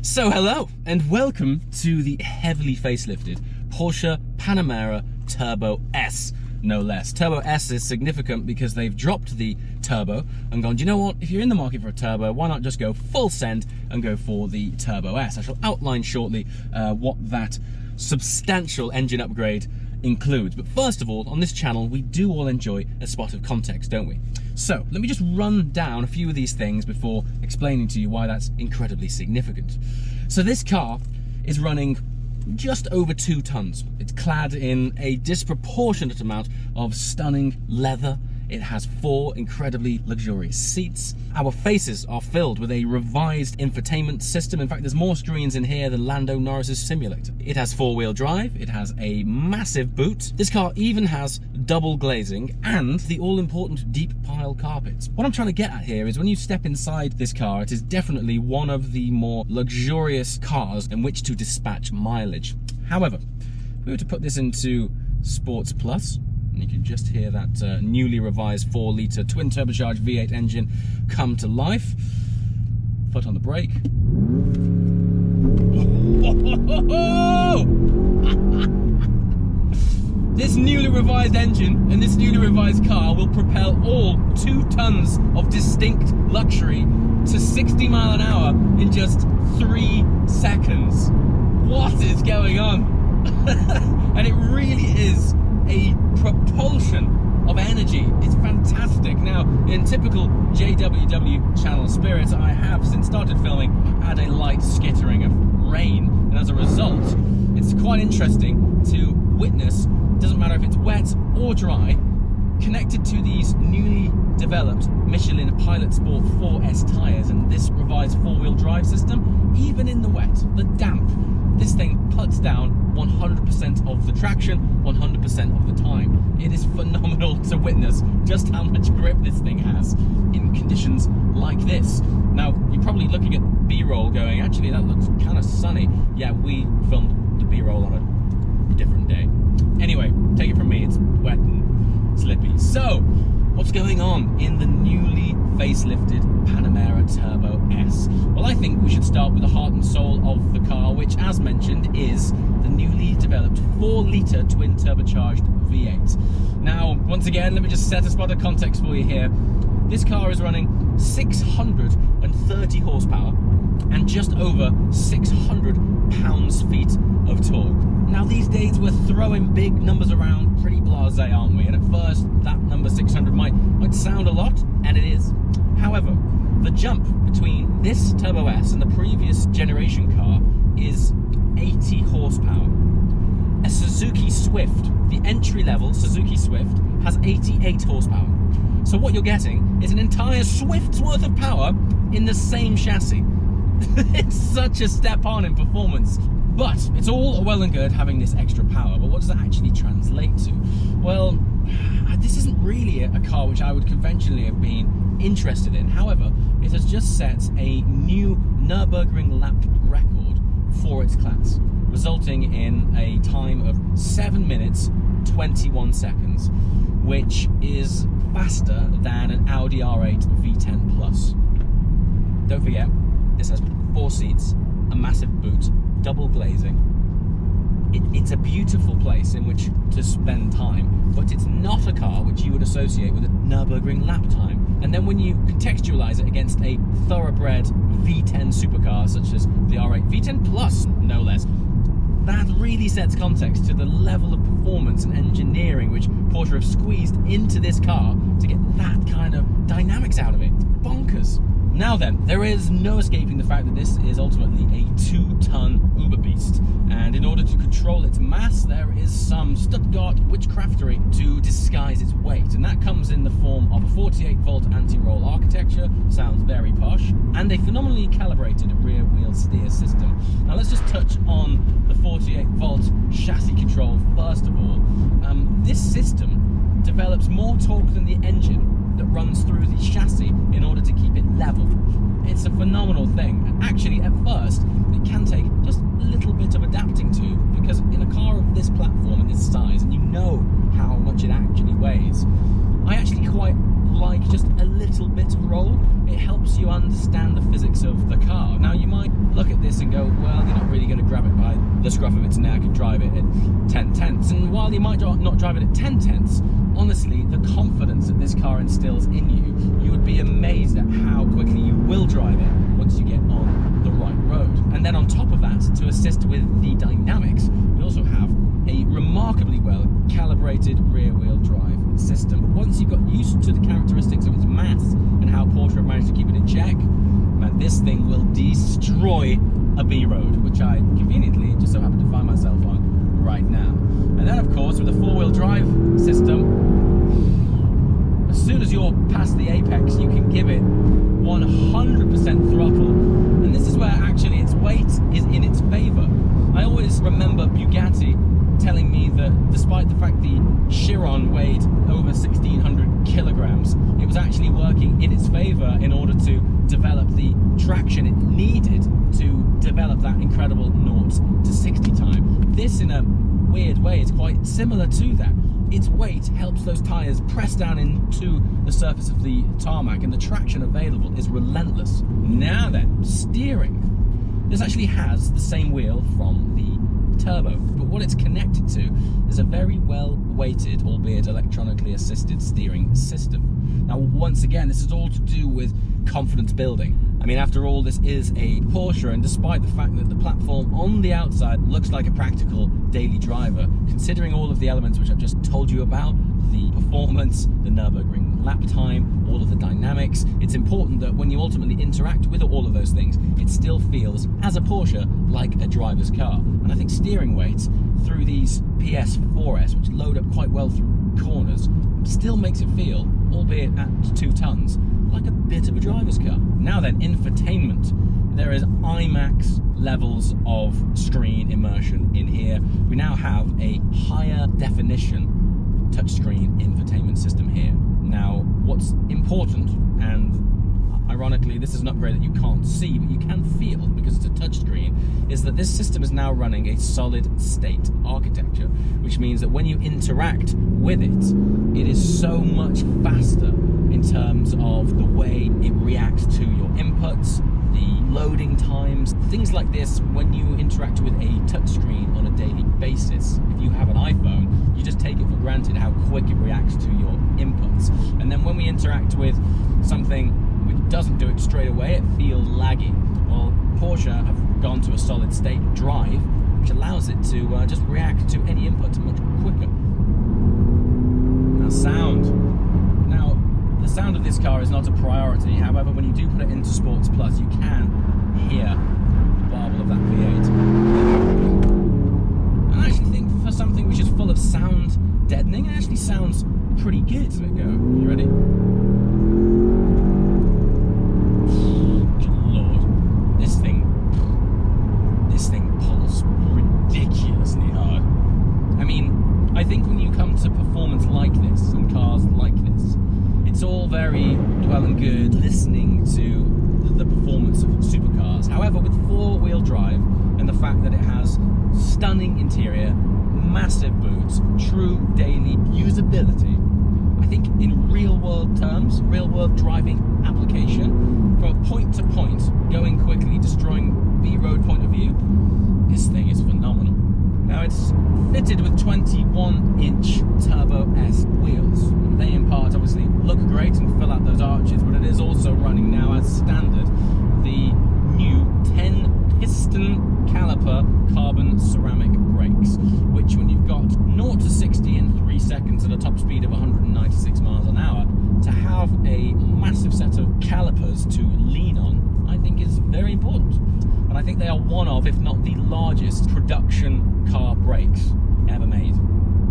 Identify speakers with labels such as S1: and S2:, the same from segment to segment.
S1: So hello and welcome to the heavily facelifted Porsche Panamera Turbo S, no less. Turbo S is significant because they've dropped the turbo and gone, do you know what, if you're in the market for a turbo, why not just go full send and go for the Turbo S? I shall outline shortly what that substantial engine upgrade includes. But first of all, on this channel, we do all enjoy a spot of context, don't we? So let me just run down a few of these things before explaining to you why that's incredibly significant. So this car is running just over 2 tons. It's clad in a disproportionate amount of stunning leather. It has 4 incredibly luxurious seats. Our faces are filled with a revised infotainment system. In fact, there's more screens in here than Lando Norris's simulator. It has 4-wheel drive. It has a massive boot. This car even has double glazing and the all-important deep pile carpets. What I'm trying to get at here is when you step inside this car, it is definitely one of the more luxurious cars in which to dispatch mileage. However, if we were to put this into Sports Plus, and you can just hear that newly revised 4-litre twin-turbocharged V8 engine come to life. Foot on the brake. This newly revised engine and this newly revised car will propel all 2 tons of distinct luxury to 60 miles an hour in just 3 seconds. What is going on? And it really is a propulsion of energy. It's fantastic. Now, in typical JWW channel spirit, I have, since started filming, had a light skittering of rain, and as a result, it's quite interesting to witness, doesn't matter if it's wet or dry, connected to these newly developed Michelin Pilot Sport 4S tyres and this revised 4-wheel drive system, even in the wet, the damp, this thing puts down 100% of the traction, 100% of the time. It is phenomenal to witness just how much grip this thing has in conditions like this. Now, you're probably looking at B-roll going, actually that looks kind of sunny. Yeah, we filmed the B-roll on a different day. Anyway, take it from me, it's wet and slippy. So, what's going on in the newly facelifted Panamera Turbo S? Well, I think we should start with the heart and soul of the car, which, as mentioned, is the newly developed 4-litre twin-turbocharged V8. Now, once again, let me just set a spot of context for you here. This car is running 630 horsepower and just over 600 pounds-feet of torque. Now, these days we're throwing big numbers around pretty blasé, aren't we? And at first, that number 600 might sound a lot, and it is. However, the jump between this Turbo S and the previous generation car is 80 horsepower. A Suzuki Swift, the entry-level Suzuki Swift, has 88 horsepower. So what you're getting is an entire Swift's worth of power in the same chassis. It's such a step on in performance. But it's all well and good having this extra power, but what does that actually translate to? Well, this isn't really a car which I would conventionally have been interested in. However, it has just set a new Nürburgring lap record for its class, resulting in a time of 7 minutes 21 seconds, which is faster than an Audi R8 V10 Plus. Don't forget, this has 4 seats, a massive boot, double glazing. It's a beautiful place in which to spend time, but it's not a car which you would associate with a Nürburgring lap time. And then when you contextualize it against a thoroughbred V10 supercar such as the R8 V10 Plus, no less, that really sets context to the level of performance and engineering which Porsche have squeezed into this car to get that kind of dynamics out of it. It's bonkers. Now then, there is no escaping the fact that this is ultimately a 2-ton uber beast, and in order to control its mass, there is some Stuttgart witchcraftery to disguise its weight, and that comes in the form of a 48-volt anti-roll architecture, sounds very posh, and a phenomenally calibrated rear-wheel steer system. Now let's just touch on the 48-volt chassis control first of all. This system develops more torque than the engine that runs through the chassis in order to keep it level. It's a phenomenal thing, and actually at first it can take just a little bit of adapting to, because in a car of this platform and this size, and you know how much it actually weighs, I actually quite like just a little bit of roll. It helps you understand the physics of the car. Now you might look at this and go, well, you're not really going to grab it by the scruff of its neck and drive it at 10 tenths. And while you might not drive it at 10 tenths, honestly, the confidence that this car instills in you, you would be amazed at how quickly you will drive it once you get on the right road. And then on top of that, to assist with the dynamics, we also have a remarkably well calibrated rear wheel drive system. But once you've got used to the characteristics of its mass and how Porsche have managed to keep it in check, man, this thing will destroy a B road, which I conveniently just so happen to find myself on right now. And then of course with a four-wheel drive system, as soon as you're past the apex, you can give it 100% throttle. And this is where actually its weight is in its favor. I always remember Bugatti telling me that despite the fact the Chiron weighed over 1,600 kilograms, it was actually working in its favor in order to develop the traction it needed to develop that incredible 0 to 60 time. This, in a weird way, is quite similar to that. Its weight helps those tires press down into the surface of the tarmac, and the traction available is relentless. Now then, steering. This actually has the same wheel from the Turbo, but what it's connected to is a very well weighted, albeit electronically assisted steering system. Now, once again, this is all to do with confidence building. I mean, after all, this is a Porsche, and despite the fact that the platform on the outside looks like a practical daily driver, considering all of the elements which I've just told you about, the performance, the Nürburgring lap time, all of the dynamics, it's important that when you ultimately interact with all of those things, it still feels, as a Porsche, like a driver's car. And I think steering weights through these PS4S, which load up quite well through corners, still makes it feel, albeit at 2 tons, like a bit of a driver's car. Now then, infotainment. There is IMAX levels of screen immersion in here. We now have a higher definition touchscreen infotainment system here. Now, what's important, and ironically this is an upgrade that you can't see but you can feel because it's a touchscreen, is that this system is now running a solid state architecture, which means that when you interact with it, it is so much faster in terms of the way it reacts to your inputs, the loading times, things like this. When you interact with a touchscreen on a daily basis, if you have an iPhone, you just take it for granted how quick it reacts to your inputs. And then when we interact with something which doesn't do it straight away, it feels laggy. Well, Porsche have gone to a solid state drive, which allows it to just react to any input much quicker. Now, sound. Now, the sound of this car is not a priority. However, when you do put it into Sports Plus, you can hear the warble of that V8. And I actually think for something which is full of sound deadening, it actually sounds pretty good. Let it go. You ready? Good Lord. This thing pulls ridiculously hard. I mean, I think when you come to performance like this and cars like this, it's all very well and good listening to the performance of supercars. However, with four-wheel drive and the fact that it has stunning interior, massive boots, true daily usability, I think in real-world terms, real-world driving application, from a point-to-point, going quickly, destroying B-road point of view, this thing is phenomenal. Now, it's fitted with 21-inch Turbo S wheels. They in part obviously look great and fill out those arches, but it is also running now as standard the new 10-piston caliper carbon ceramic brakes, which when you've got 0 to 60 in 3 seconds at a top speed of 196 miles an hour, to have a massive set of calipers to lean on, I think is very important. And I think they are one of, if not the largest, production car brakes ever made.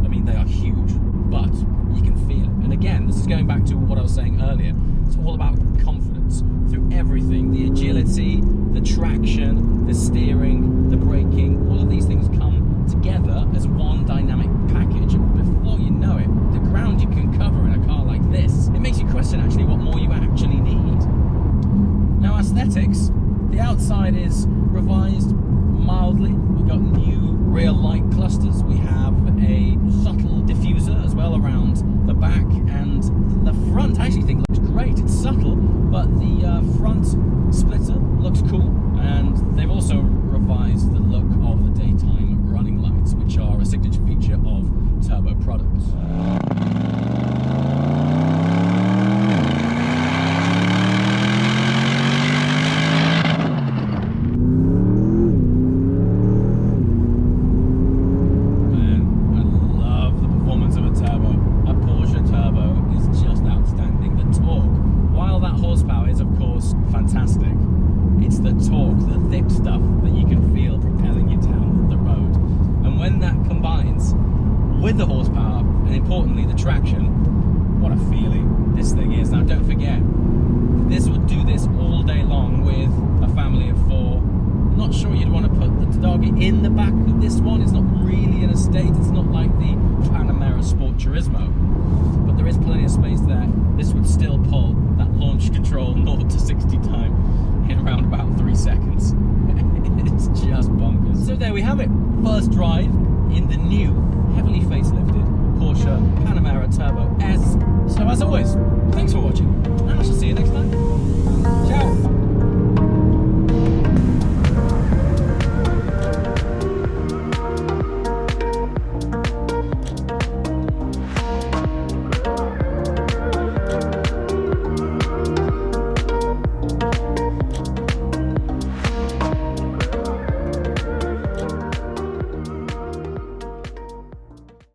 S1: I mean, they are huge, but you can feel it. And again, this is going back to what I was saying earlier. It's all about confidence through everything. The agility, the traction, the steering, the braking, all of these things come together as one dynamic package. And before you know it, the ground you can cover in a car like this, it makes you question actually what more you actually need. Now, aesthetics. The outside is revised mildly. We've got new rear light clusters. We have a subtle diffuser as well around the back, and the front I actually think looks great. It's subtle, but the front splitter looks cool, and they've also with the horsepower and importantly the traction, what a feeling this thing is. Now don't forget, this would do this all day long with a family of 4. I'm not sure you'd want to put the Target in the back of this one. It's not really an estate. It's not like the Panamera Sport Turismo, but there is plenty of space there. This would still pull that launch control 0 to 60 time in around about 3 seconds. It's just bonkers. So there we have it. First drive in the new, heavily facelifted Porsche Panamera Turbo S. So as always,